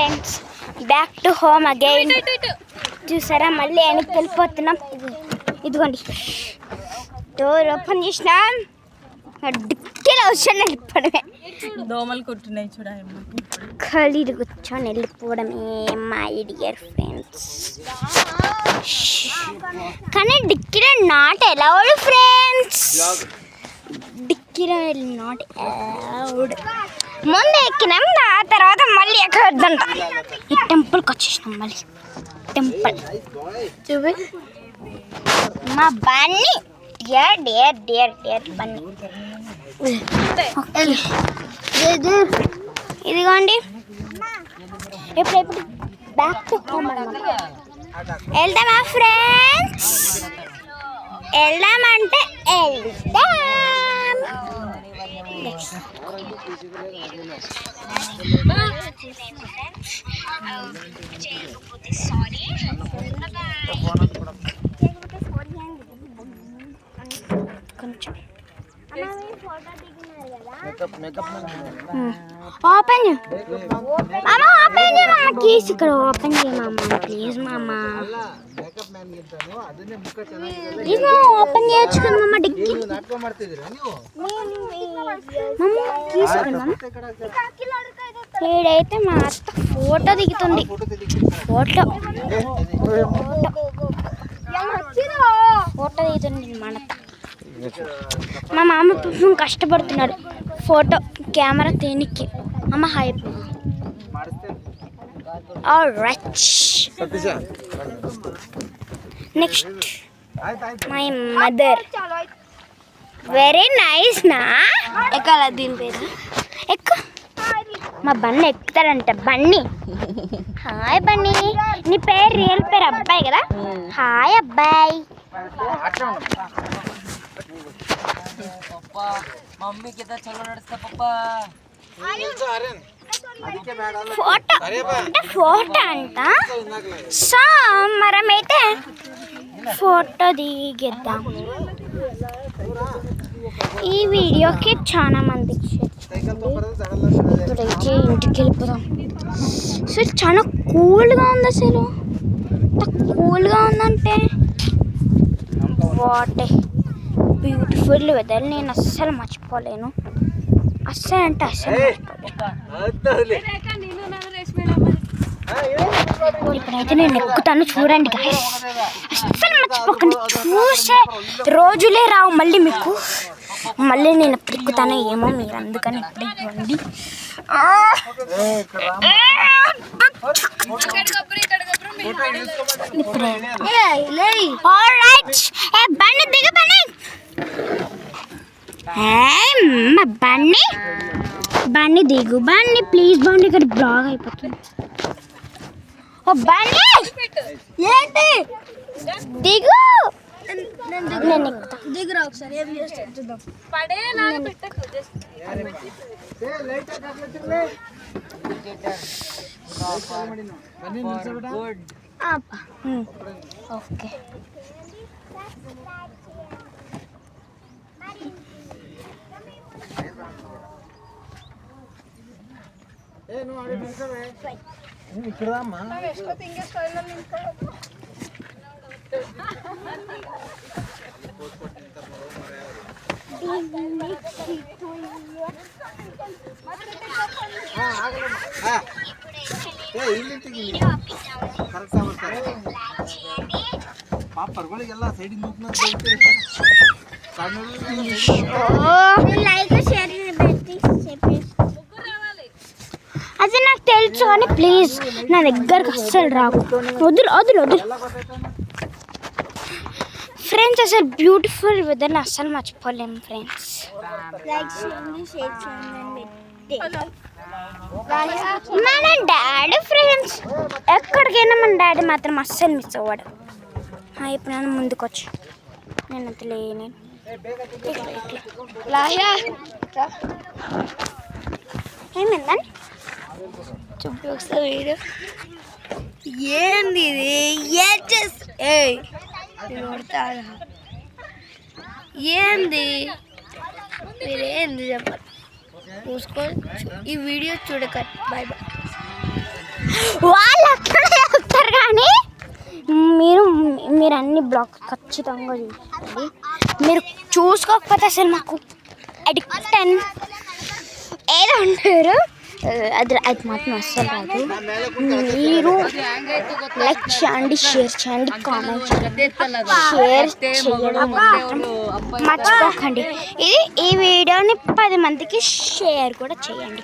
Friends, back to home again. చూసారా మళ్ళీ వెనక్కి వెళ్ళిపోతున్నాం. ఇదిగోండి డోర్ ఓపెన్ చేసినాం. డిక్కీలో వచ్చాను వెళ్ళిపోవడమే. దోమలు కుట్టున్నాయి చూడండి. ఖాళీగా కూర్చొని వెళ్ళిపోవడమే మై డియర్ ఫ్రెండ్స్. కానీ డిక్కీలో నాట్ అలౌడ్ ఫ్రెండ్స్. డిక్కీలో నాట్ అలౌడ్. ముందు ఎక్కినాం, ఆ తర్వాత మళ్ళీ ఎక్కవద్దంట. ఈ టెంపుల్కి వచ్చేసినాం. మళ్ళీ టెంపుల్ చూపి మా Bunny. Dear dear dear dear Bunny. ఇదిగోండి ఎప్పుడెప్పుడు బ్యాక్ టు హోమ్ అన్నమాట. వెళ్దామా ఫ్రెండ్స్? వెళ్దామంటే వెళ్దాం. కొంచెం ఓపెన్ మామ, ఓపెన్ చేయ మామ. కీస్ ఇక్కడ ఓపెన్ చేయ మామ, ప్లీజ్ మామ. ప్లీజ్ మామ, ఓపెన్ చేయొచ్చు కదా మామ డిక్కీ. మామ కీస్ ఇక్కడ మామ. ఏడైతే మా అత్త ఫోటో దిగుతుంది. ఫోటో ఫోటో దిగుతుంది మన అత్త. మా మామ పాపం కష్టపడుతున్నాడు ఫోటో కెమెరా తేనికి. అమ్మ hi. Next my mother. Very nice నా. ఎక్కాల దీని పేరు ఎక్కు. మా బన్నీ ఎక్కుతాడంట. బన్నీ హాయ్ బన్నీ. నీ పేరు రియల్ పేరు అబ్బాయి కదా? హాయ్ అబ్బాయి. मम्मी कितना चलो नड़स्ता पापा. ఫోటో అంటే ఫోటో అంట. సో మనమైతే ఫోటో దిగేద్దాం. ఈ వీడియోకి చాలా మంది ఇప్పుడైతే ఇంటికి వెళ్ళిపోదాం. సో చాలా కూల్గా ఉంది. అసలు ఎంత కూల్గా ఉందంటే వాటే బ్యూటిఫుల్ వెదర్. నేను అస్సలు మర్చిపోలేను. అస్సలు అంటే అస్సలు ఇప్పుడైతే నేను ఎక్కుతాను. చూడండి గాయ్స్, అస్సలు మర్చిపోకండి. చూసే రోజులే రావు మళ్ళీ మీకు. మళ్ళీ నేను ఎప్పుడు ఎక్కుతానో ఏమో, మీరు అందుకని ఎప్పుడు ఇవ్వండి. బండి దిగ బన్నీ. బన్నీ బన్నీ దిగు. బన్నీ ప్లీజ్. బండి ఇక్కడ బ్లాగ్ అయిపోతుంది. ఓ బన్నీ ఏంటి దిగు. నేను ఎక్కుతా. దిగురా ఒకసారి. ఏం చేస్తా చూద్దాం. ఓకే అది నాకు తెలుసు కానీ ప్లీజ్ నా దగ్గరకు అస్సలు రాకు. వదులు వదులు వదులు ఫ్రెండ్స్. అసలు బ్యూటిఫుల్ వెదర్ అస్సలు మర్చిపోలేము ఫ్రెండ్స్. మన డాడీ ఫ్రెండ్స్ ఎక్కడికైనా మన డాడీ మాత్రం అస్సలు మిస్ అవ్వడు. ఇప్పుడు నేను ముందుకు వచ్చి నేను అంత లేని ఏమైందని చూపి ఒకసారి వీడియో. ఏంది ఇది? ఏంది మీరేంది చెప్పాలి. చూసుకో ఈ వీడియో చూడకండి. Bye bye. వాళ్ళు అట్లనే చెప్తారు కానీ మీరు అన్ని బ్లాగ్ ఖచ్చితంగా చూసుకోండి. మీరు చూసుకోకపోతే అసలు మాకు అడిక్టన్ ఏదో అంటారు, అది మాత్రం అస్సలు రాదు. మీరు లైక్ చేయండి, షేర్ చేయండి, కామెంట్ చేయండి. షేర్ చేయడం మాత్రం మర్చిపోకండి. ఈ వీడియోని 10 మందికి షేర్ కూడా చేయండి.